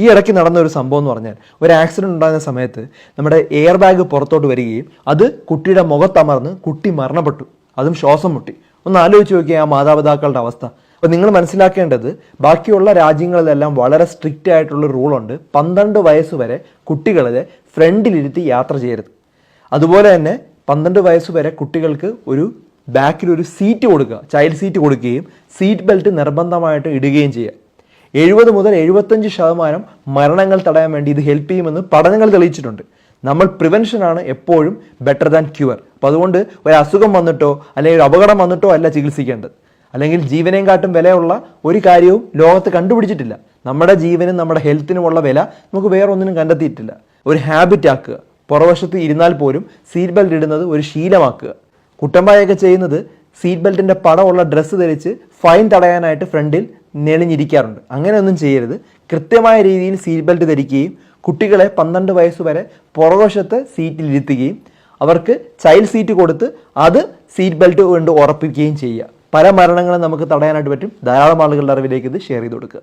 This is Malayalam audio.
ഈ ഇടയ്ക്ക് നടന്ന ഒരു സംഭവം എന്ന് പറഞ്ഞാൽ ഒരു ആക്സിഡൻറ്റ് ഉണ്ടാകുന്ന സമയത്ത് നമ്മുടെ എയർ ബാഗ് പുറത്തോട്ട് വരികയും അത് കുട്ടിയുടെ മുഖത്തമർന്ന് കുട്ടി മരണപ്പെട്ടു, അതും ശ്വാസം മുട്ടി. ഒന്ന് ആലോചിച്ച് നോക്കിയാൽ ആ മാതാപിതാക്കളുടെ അവസ്ഥ. അപ്പോൾ നിങ്ങൾ മനസ്സിലാക്കേണ്ടത് ബാക്കിയുള്ള രാജ്യങ്ങളിലെല്ലാം വളരെ സ്ട്രിക്റ്റ് ആയിട്ടുള്ള റൂളുണ്ട്. 12 വയസ്സ് വരെ കുട്ടികളെ ഫ്രണ്ടിലിരുത്തി യാത്ര ചെയ്യരുത്. അതുപോലെ തന്നെ 12 വയസ്സ് വരെ കുട്ടികൾക്ക് ഒരു ബാക്കിൽ ഒരു സീറ്റ് കൊടുക്കുക, ചൈൽഡ് സീറ്റ് കൊടുക്കുകയും സീറ്റ് ബെൽറ്റ് നിർബന്ധമായിട്ട് ഇടുകയും ചെയ്യുക. 70 മുതൽ 75% മരണങ്ങൾ തടയാൻ വേണ്ടി ഇത് ഹെൽപ്പ് ചെയ്യുമെന്ന് പഠനങ്ങൾ തെളിയിച്ചിട്ടുണ്ട്. നമ്മൾ പ്രിവെൻഷനാണ് എപ്പോഴും ബെറ്റർ ദാൻ ക്യൂർ. അപ്പോൾ അതുകൊണ്ട് ഒരു അസുഖം വന്നിട്ടോ അല്ലെങ്കിൽ ഒരു അപകടം വന്നിട്ടോ അല്ല ചികിത്സിക്കേണ്ടത്. അല്ലെങ്കിൽ ജീവനെയും കാട്ടും വിലയുള്ള ഒരു കാര്യവും ലോകത്ത് കണ്ടുപിടിച്ചിട്ടില്ല. നമ്മുടെ ജീവനും നമ്മുടെ ഹെൽത്തിനുമുള്ള വില നമുക്ക് വേറെ ഒന്നിനും കണ്ടെത്തിയിട്ടില്ല. ഒരു ഹാബിറ്റ് ആക്കുക. പുറവശത്ത് ഇരുന്നാൽ പോലും സീറ്റ് ബെൽറ്റ് ഇടുന്നത് ഒരു ശീലമാക്കുക. കുട്ടമ്പായൊക്കെ ചെയ്യുന്നത് സീറ്റ് ബെൽറ്റിൻ്റെ പടമുള്ള ഡ്രസ്സ് ധരിച്ച് ഫൈൻ തടയാനായിട്ട് ഫ്രണ്ടിൽ നെളിഞ്ഞിരിക്കാറുണ്ട്. അങ്ങനെയൊന്നും ചെയ്യരുത്. കൃത്യമായ രീതിയിൽ സീറ്റ് ബെൽറ്റ് ധരിക്കുകയും കുട്ടികളെ 12 വയസ്സ് വരെ പുറകുവശത്ത് സീറ്റിൽ ഇരുത്തുകയും അവർക്ക് ചൈൽഡ് സീറ്റ് കൊടുത്ത് അത് സീറ്റ് ബെൽറ്റ് കൊണ്ട് ഉറപ്പിക്കുകയും ചെയ്യുക. പല മരണങ്ങളും നമുക്ക് തടയാനായിട്ട് പറ്റും. ധാരാളം ആളുകളുടെ അറിവിലേക്ക് ഇത് ഷെയർ ചെയ്ത് കൊടുക്കുക.